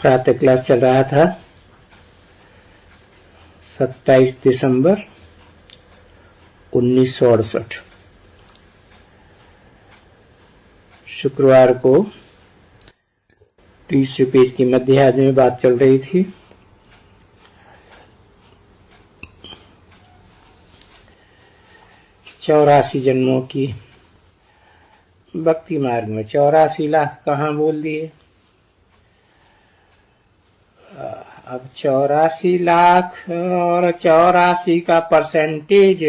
प्रातः क्लास चल रहा था 27 दिसंबर 1968 शुक्रवार को 30 पेज की मध्य आधे में बात चल रही थी। चौरासी जन्मों की भक्ति मार्ग में 84 लाख कहाँ बोल दिए। अब 84 लाख और 84 का परसेंटेज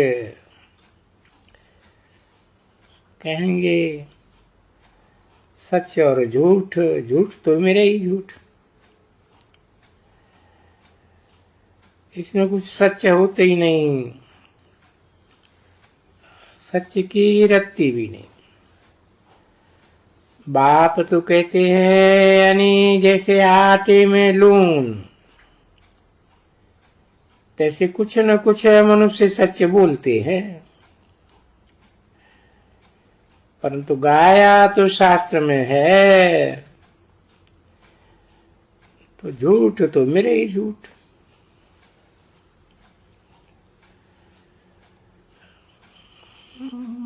कहेंगे सच और झूठ, झूठ तो मेरे ही झूठ, इसमें कुछ सच होते ही नहीं, सच की रत्ती भी नहीं। बाप तो कहते हैं यानी जैसे आटे में लून, तैसे कुछ न कुछ मनुष्य सच बोलते हैं, परंतु गाया तो शास्त्र में है, तो झूठ तो मेरे ही झूठ।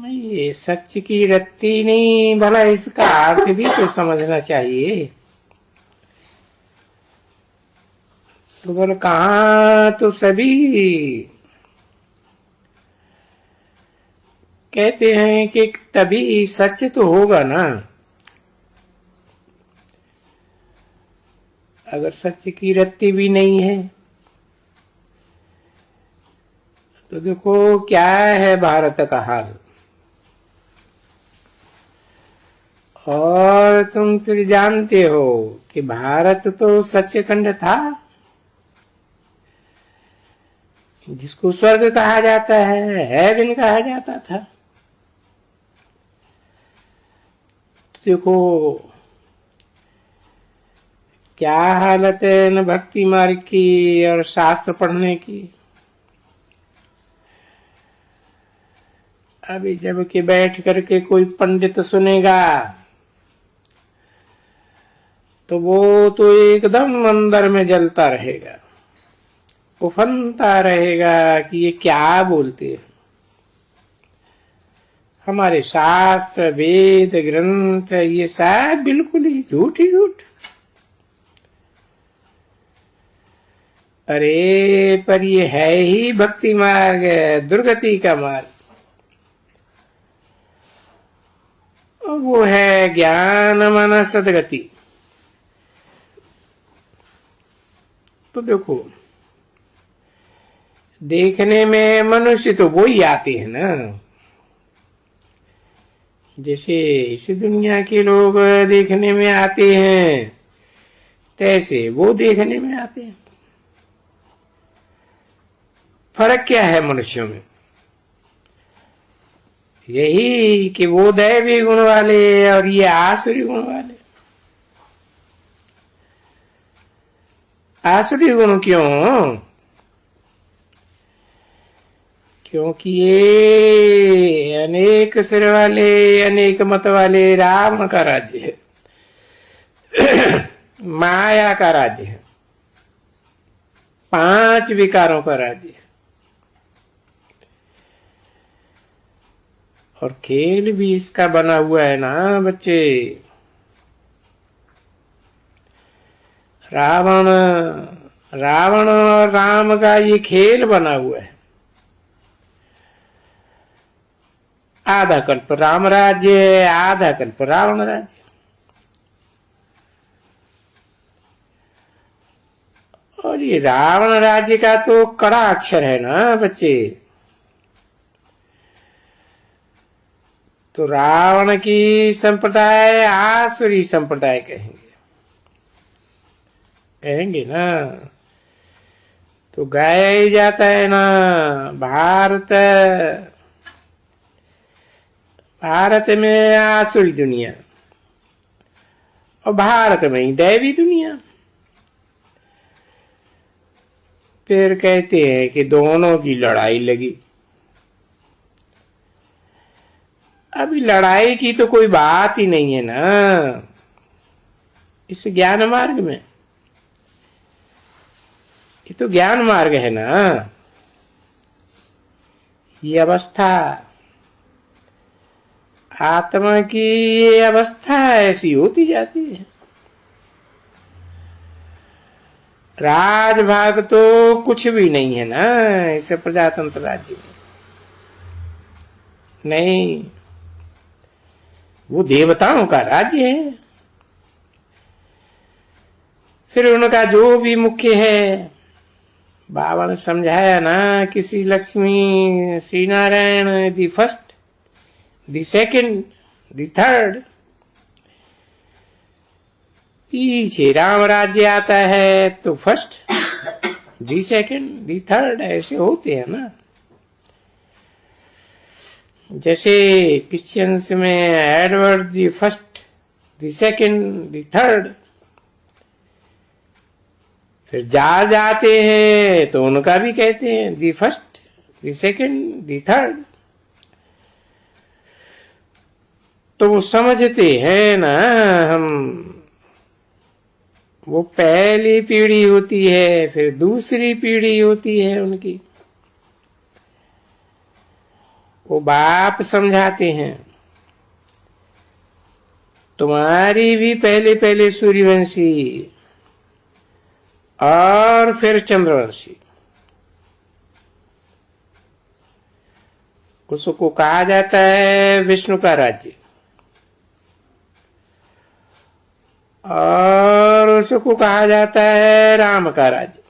ये सच की रत्ती नहीं, भला इसका अर्थ भी तो समझना चाहिए। तो बोलो कहाँ, तो सभी कहते हैं कि तभी सच तो होगा ना। अगर सच की रत्ती भी नहीं है तो देखो क्या है भारत का हाल। और तुम फिर जानते हो कि भारत तो सच्चखंड था, जिसको स्वर्ग कहा जाता है, हेवन कहा जाता था। तो देखो क्या हालत है न भक्ति मार्ग की और शास्त्र पढ़ने की। अभी जब कि बैठ करके कोई पंडित सुनेगा तो वो तो एकदम अंदर में जलता रहेगा, उफनता रहेगा कि ये क्या बोलते हैं। हमारे शास्त्र वेद ग्रंथ ये सब बिल्कुल ही झूठ ही झूठ। अरे पर ये है ही भक्ति मार्ग, दुर्गति का मार्ग। वो है ज्ञान मन सदगति। तो देखो देखने में मनुष्य तो वो ही आते हैं ना, जैसे इस दुनिया के लोग देखने में आते हैं तैसे वो देखने में आते हैं। फर्क क्या है मनुष्यों में? यही कि वो दैवी गुण वाले और ये आसुरी गुण वाले। आसुरी गुण क्यों? क्योंकि ये अनेक सिर वाले अनेक मत वाले रावण का राज्य है, माया का राज्य है, 5 विकारों का राज्य है। और खेल भी इसका बना हुआ है ना बच्चे। रावण और राम का ये खेल बना हुआ है। आधा कल्प राम राज्य, आधा कल्प रावण राज्य। और ये रावण राज्य का तो कड़ा अक्षर है ना बच्चे। तो रावण की संप्रदाय आसुरी संप्रदाय कहेंगे ना। तो गाया ही जाता है ना, भारत में आसुरी दुनिया और भारत में ही दैवी दुनिया। फिर कहते हैं कि दोनों की लड़ाई लगी। अभी लड़ाई की तो कोई बात ही नहीं है ना इस ज्ञान मार्ग में। ये तो ज्ञान मार्ग है ना। ये अवस्था, आत्मा की ये अवस्था ऐसी होती जाती है। राजभाग तो कुछ भी नहीं है ना इसे प्रजातंत्र राज्य में, नहीं, वो देवताओं का राज्य है। फिर उनका जो भी मुख्य है, बाबा ने समझाया ना कि Shri Lakshmi Shri Narayan the first, the second, the third, पीछे राम राज्य आता है तो first, the second, the third, ऐसे होते हैं ना। जैसे क्रिश्चियंस में Edward the first, the second, the third, फिर जॉर्ज आते हैं तो उनका भी कहते हैं the first, the second, the third. तो वो समझते हैं ना हम, वो पहली पीढ़ी होती है, फिर दूसरी पीढ़ी होती है उनकी। वो बाप समझाते हैं तुम्हारी भी पहले पहले सूर्यवंशी और फिर चंद्रवंशी, उसको कहा जाता है विष्णु का राज्य, और उसको कहा जाता है राम का राज्य।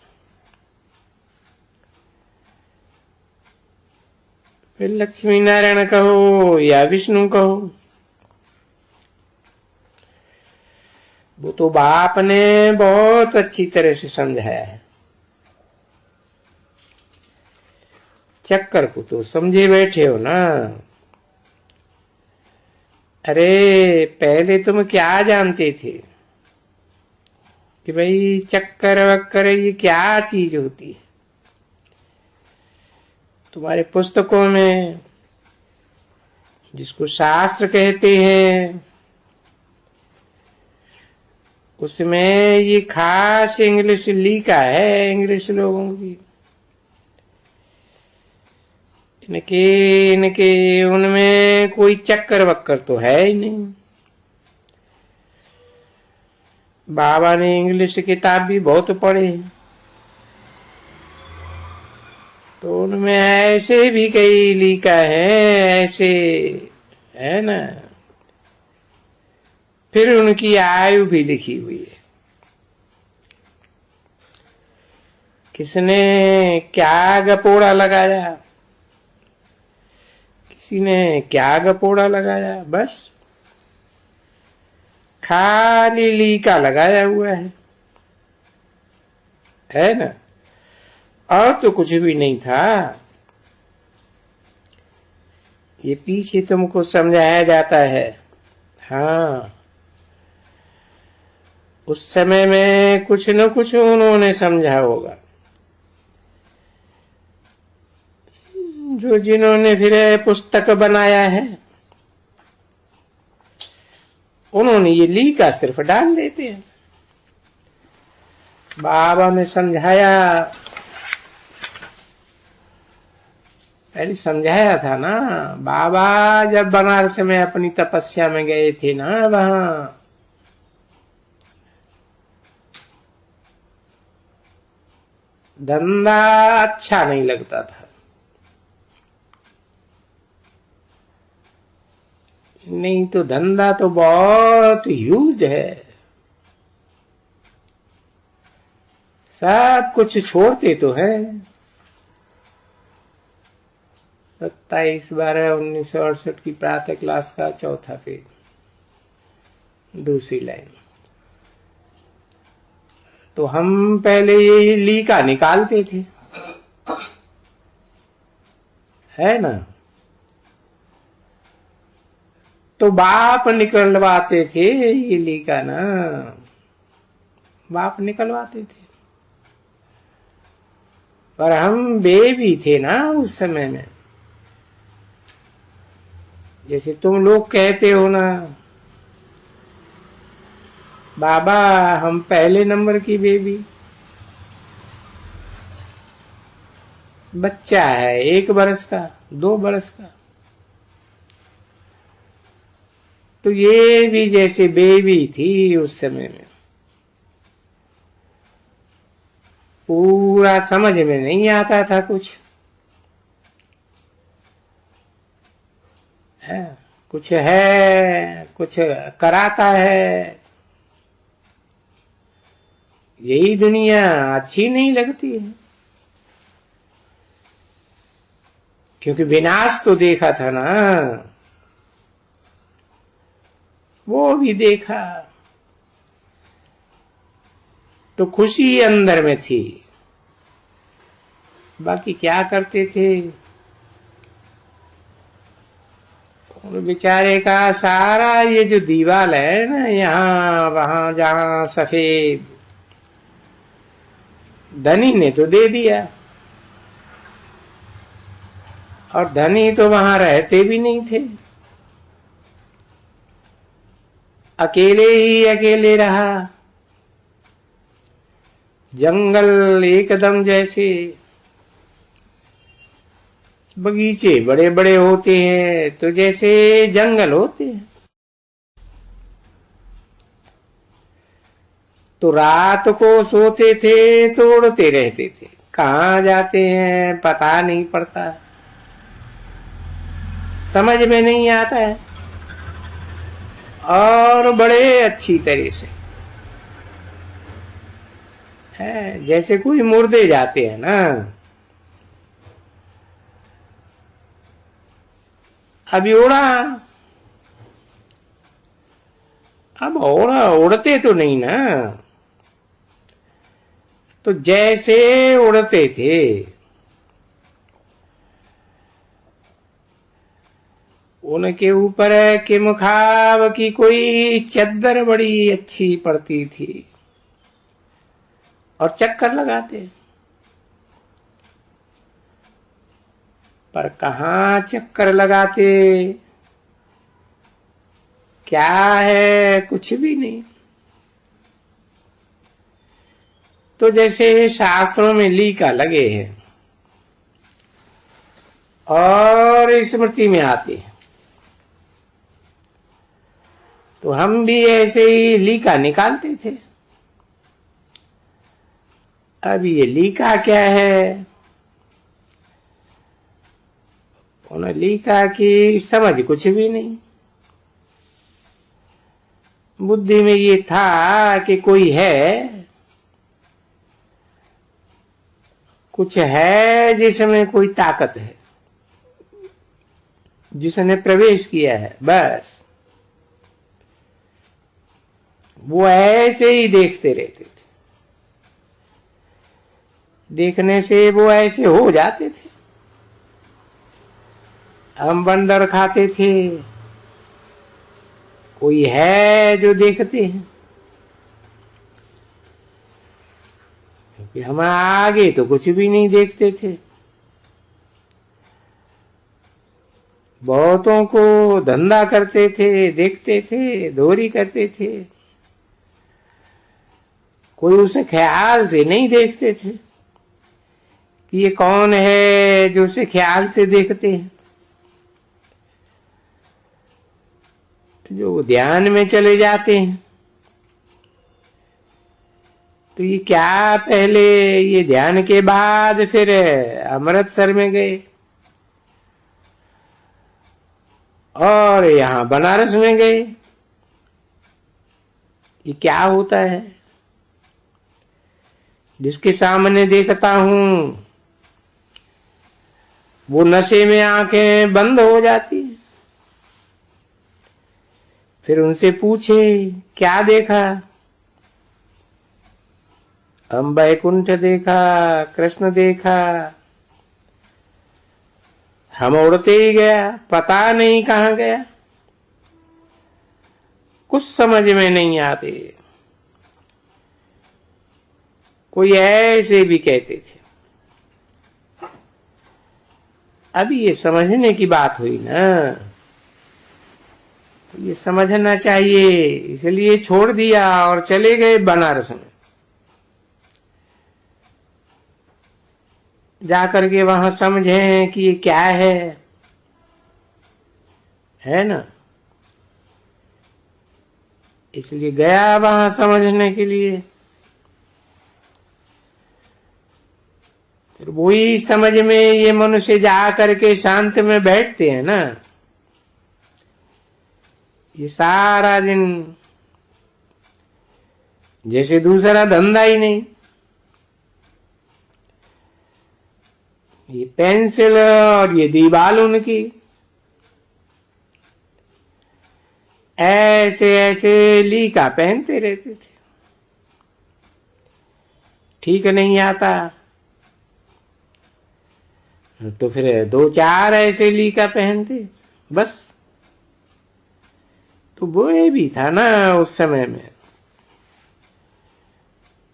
फिर लक्ष्मी नारायण कहो या विष्णु कहो, वो तो बाप ने बहुत अच्छी तरह से समझाया है। चक्कर को तो समझे बैठे हो ना। अरे पहले तुम क्या जानते थे कि भाई चक्कर वक्कर ये क्या चीज होती है? तुम्हारे पुस्तकों में जिसको शास्त्र कहते हैं उसमें ये खास इंग्लिश लिखा है, इंग्लिश लोगों की, इनके उनमें कोई चक्कर वक्कर तो है ही नहीं। बाबा ने इंग्लिश किताब भी बहुत पढ़े, तो उनमें ऐसे भी कई लिखा है, ऐसे है ना। फिर उनकी आयु भी लिखी हुई है, किसने क्या गपोड़ा लगाया, किसी ने क्या गपोड़ा लगाया, बस खाली लीका लगाया हुआ है ना, और तो कुछ भी नहीं था। ये पीछे तुमको समझाया जाता है। हाँ, उस समय में कुछ न कुछ उन्होंने समझा होगा, जो जिन्होंने फिर पुस्तक बनाया है उन्होंने ये लीका सिर्फ डाल देते हैं। बाबा ने समझाया, पहले समझाया था ना। बाबा जब बनारस में अपनी तपस्या में गए थे ना, वहां धंधा अच्छा नहीं लगता था। नहीं तो धंधा तो बहुत ह्यूज है, सब कुछ छोड़ते तो है। 27/12/1968 की प्रातः क्लास का चौथा पेज, दूसरी लाइन। तो हम पहले ये लीका निकालते थे, है ना। तो बाप निकलवाते थे ये लीका ना, बाप निकलवाते थे। पर हम बेबी थे ना उस समय में, जैसे तुम लोग कहते हो ना, बाबा हम पहले नंबर की बेबी, बच्चा है 1 बरस का, 2 बरस का, तो ये भी जैसे बेबी थी उस समय में, पूरा समझ में नहीं आता था कुछ है, कुछ कराता है। यही दुनिया अच्छी नहीं लगती है, क्योंकि विनाश तो देखा था ना, वो भी देखा, तो खुशी अंदर में थी। बाकी क्या करते थे, बेचारे का सारा ये जो दीवाल है ना, यहाँ वहां जहां सफेद, धनी ने तो दे दिया, और धनी तो वहां रहते भी नहीं थे, अकेले ही अकेले रहा। जंगल एकदम जैसे बगीचे बड़े बड़े होते हैं, तो जैसे जंगल होते हैं। तो रात को सोते थे तो उड़ते रहते थे, कहाँ जाते हैं पता नहीं पड़ता, समझ में नहीं आता है, और बड़े अच्छी तरह से है, जैसे कोई मुर्दे जाते हैं ना। अभी उड़ा, अब उड़ते तो नहीं ना, तो जैसे उड़ते थे, उनके ऊपर के मुखाब की कोई चद्दर बड़ी अच्छी पड़ती थी, और चक्कर लगाते, पर कहाँ चक्कर लगाते, क्या है, कुछ भी नहीं। तो जैसे शास्त्रों में लीका लगे हैं और स्मृति में आते हैं, तो हम भी ऐसे ही लीका निकालते थे। अब ये लीका क्या है, उन्हें लीका की समझ कुछ भी नहीं। बुद्धि में ये था कि कोई है, कुछ है जिसमें कोई ताकत है, जिसने प्रवेश किया है, बस वो ऐसे ही देखते रहते थे। देखने से वो ऐसे हो जाते थे। हम बंदर खाते थे, कोई है जो देखते हैं, क्योंकि हम आगे तो कुछ भी नहीं देखते थे। बहुतों को धंधा करते थे, देखते थे, दोहरी करते थे, कोई उसे ख्याल से नहीं देखते थे कि ये कौन है जो उसे ख्याल से देखते हैं। जो ध्यान में चले जाते हैं, तो ये क्या, पहले ये ध्यान के बाद फिर अमृतसर में गए, और यहां बनारस में गए। ये क्या होता है, जिसके सामने देखता हूं वो नशे में आंखें बंद हो जाती है। फिर उनसे पूछे क्या देखा, हम वैकुंठ देखा, कृष्ण देखा। हम उड़ते ही गया, पता नहीं कहां गया, कुछ समझ में नहीं आते। कोई ऐसे भी कहते थे। अभी ये समझने की बात हुई ना, ये समझना चाहिए, इसलिए छोड़ दिया और चले गए बनारस में। जाकर के वहां समझें कि ये क्या है ना। इसलिए गया वहां समझने के लिए। फिर वही समझ में ये मनुष्य जा करके शांत में बैठते हैं ना, ये सारा दिन जैसे दूसरा धंधा ही नहीं। ये पेंसिल और ये दीवाल उनकी ऐसे ऐसे लीका पहनते रहते थे। ठीक नहीं आता तो फिर दो चार ऐसे लीका पहनते बस। तो वो ये भी था ना उस समय में।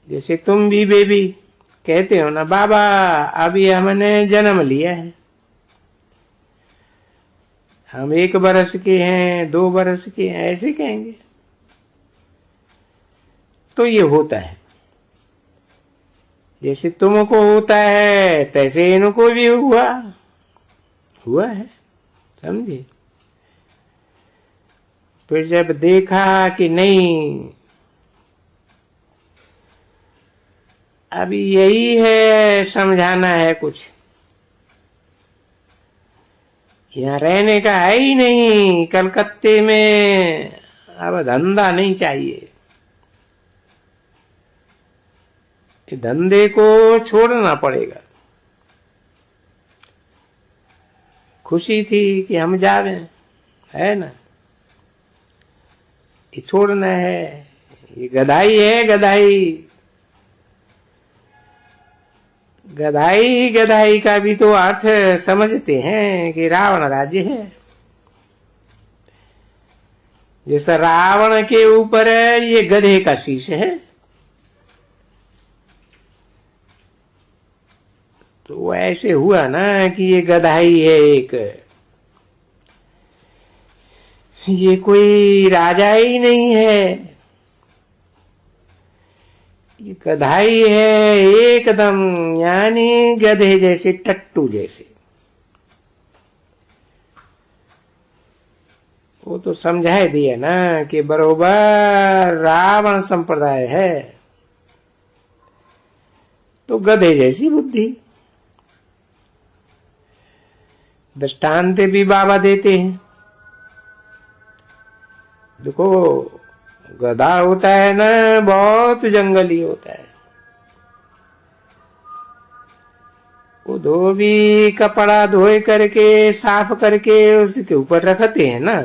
जैसे तुम भी बेबी कहते हो ना, बाबा अभी हमने जन्म लिया है, हम 1 बरस के हैं, 2 बरस के हैं, ऐसे कहेंगे। तो ये होता है, जैसे तुमको होता है तैसे इनको भी हुआ है, समझे। फिर जब देखा कि नहीं अभी यही है, समझाना है कुछ, यहाँ रहने का है ही नहीं, कलकत्ते में अब धंधा नहीं चाहिए, धंधे को छोड़ना पड़ेगा। खुशी थी कि हम जावे, है ना, ये छोड़ना है। ये गधाई है, गधाई का भी तो अर्थ समझते हैं कि रावण राज्य है। जैसा रावण के ऊपर ये गधे का शीश है, तो ऐसे हुआ ना कि ये गधाई है एक, ये कोई राजा ही नहीं है, ये गधाई है एकदम, यानी गधे जैसे, टट्टू जैसे। वो तो समझा दिया ना कि बरोबर रावण संप्रदाय है, तो गधे जैसी बुद्धि। दृष्टांत भी बाबा देते हैं। देखो गधा होता है ना, बहुत जंगली होता है, वो धोबी कपड़ा धोए करके साफ करके उसके ऊपर रखते हैं ना,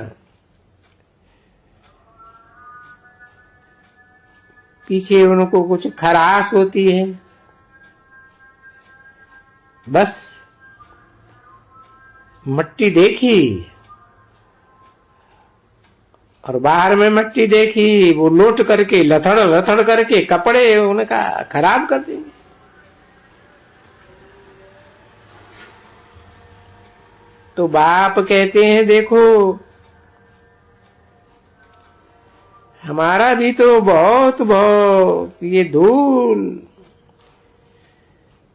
पीछे उनको कुछ खराश होती है, बस मट्टी देखी और बाहर में मट्टी देखी, वो लोट करके लथड़ करके कपड़े उनका खराब कर देंगे। तो बाप कहते हैं देखो हमारा भी तो बहुत ये धूल,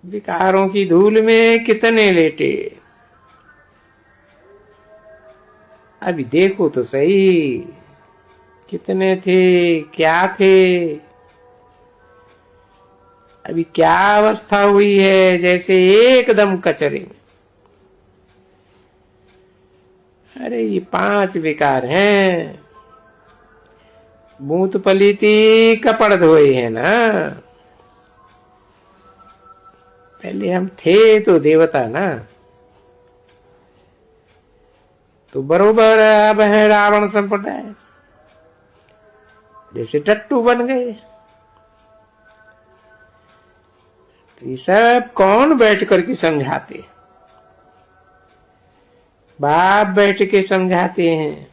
विकारों की धूल में कितने लेटे, अभी देखो तो सही कितने थे, क्या थे, अभी क्या अवस्था हुई है, जैसे एकदम कचरे में। अरे ये 5 विकार हैं, मूत पलीती कपड़ धोए हैं ना। पहले हम थे तो देवता ना, तो बरोबर अब है रावण संप्रदाय, जैसे टट्टू बन गए। तो ये सब कौन बैठ करके समझाते, बाप बैठ के समझाते हैं,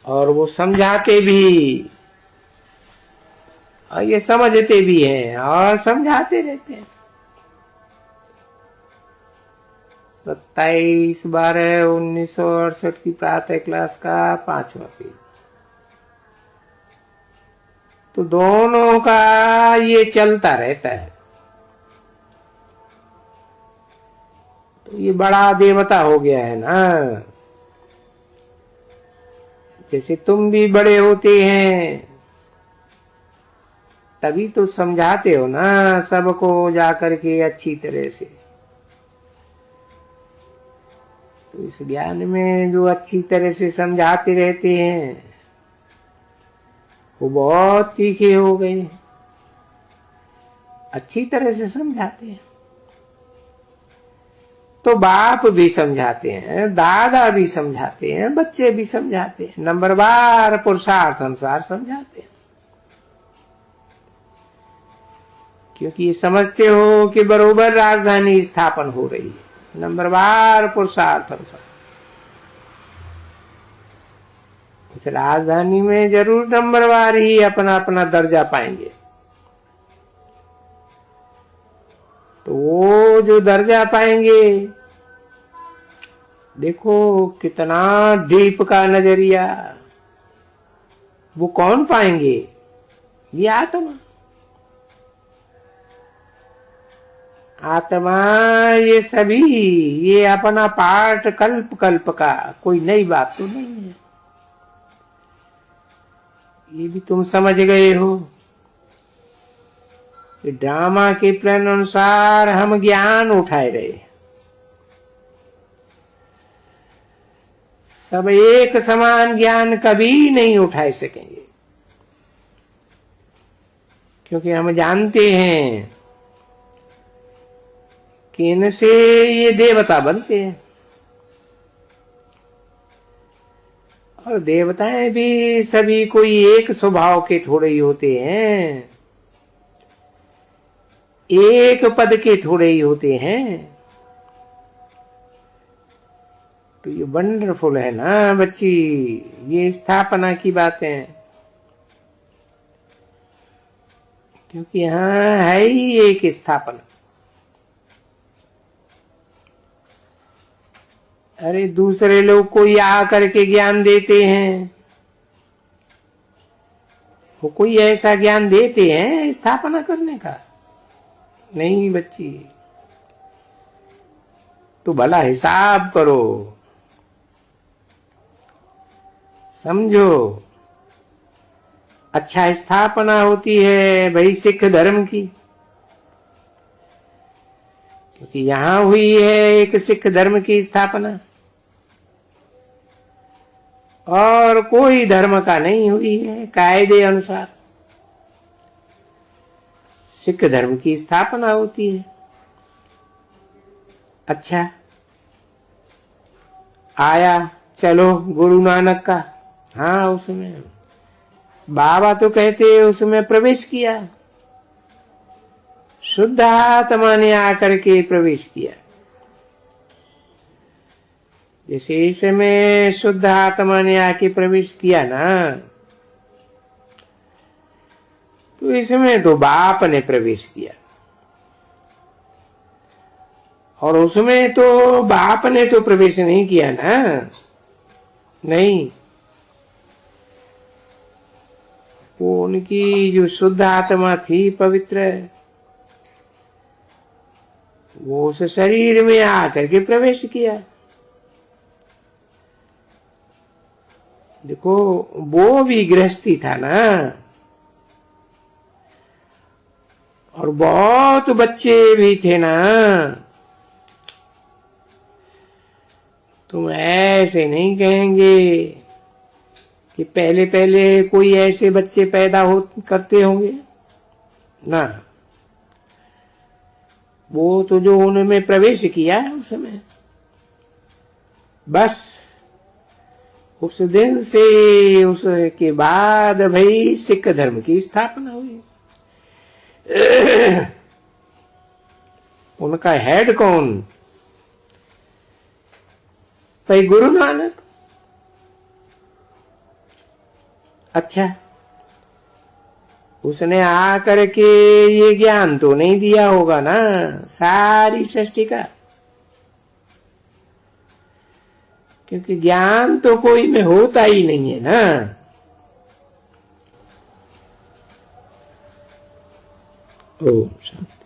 और वो समझाते भी और ये समझते भी हैं और समझाते रहते हैं। 27/12/1968 की प्रातः क्लास का 5वां पेज। तो दोनों का ये चलता रहता है। ये बड़ा देवता हो गया है ना। जैसे तुम भी बड़े होते हैं तभी तो समझाते हो ना सबको जाकर के अच्छी तरह से। तो इस ज्ञान में जो अच्छी तरह से समझाते रहते हैं वो बहुत तीखे हो गए, अच्छी तरह से समझाते हैं। तो बाप भी समझाते हैं, दादा भी समझाते हैं, बच्चे भी समझाते हैं, नंबरवार पुरुषार्थ अनुसार समझाते हैं। क्योंकि ये समझते हो कि बरोबर राजधानी स्थापन हो रही है, नंबरवार पुरुषार्थ अनुसार। इस राजधानी में जरूर नंबरवार ही अपना अपना दर्जा पाएंगे। तो वो जो दर्जा पाएंगे, देखो कितना डीप का नजरिया, वो कौन पाएंगे? ये आत्मा। आत्मा ये सभी, ये अपना पार्ट कल्प कल्प का, कोई नई बात तो नहीं है। ये भी तुम समझ गए हो। ड्रामा के प्लान अनुसार हम ज्ञान उठाए रहे, सब एक समान ज्ञान कभी नहीं उठाए सकेंगे। क्योंकि हम जानते हैं कि इनसे ये देवता बनते हैं, और देवताएं भी सभी कोई एक स्वभाव के थोड़े ही होते हैं, एक पद के थोड़े ही होते हैं। तो ये वंडरफुल है ना बच्ची, ये स्थापना की बातें। क्योंकि यहाँ है ही एक स्थापना। अरे दूसरे लोग कोई आकर के ज्ञान देते हैं, वो कोई ऐसा ज्ञान देते हैं स्थापना करने का? नहीं बच्ची, तो भला हिसाब करो, समझो। अच्छा स्थापना होती है भाई सिख धर्म की, क्योंकि यहां हुई है एक सिख धर्म की स्थापना, और कोई धर्म का नहीं हुई है। कायदे अनुसार सिख धर्म की स्थापना होती है। अच्छा आया चलो गुरु नानक का, हाँ उसमें बाबा तो कहते उसमें प्रवेश किया, शुद्ध आत्मा ने आकर के प्रवेश किया। जैसे इसमें शुद्ध आत्मा ने आके प्रवेश किया ना, तो इसमें तो बाप ने प्रवेश किया, और उसमें तो बाप ने तो प्रवेश नहीं किया ना। नहीं, वो उनकी जो शुद्ध आत्मा थी पवित्र, वो उस शरीर में आकर के प्रवेश किया। देखो वो भी गृहस्थी था ना, और बहुत बच्चे भी थे ना। तुम ऐसे नहीं कहेंगे कि पहले पहले कोई ऐसे बच्चे पैदा हो करते होंगे ना। वो तो जो उनमें प्रवेश किया है उस समय, बस उस दिन से उसके बाद भाई सिख धर्म की स्थापना हुई। उनका हेड कौन? भाई गुरु नानक। अच्छा उसने आकर के ये ज्ञान तो नहीं दिया होगा ना सारी सृष्टि का, क्योंकि ज्ञान तो कोई में होता ही नहीं है ना। ओम शांति।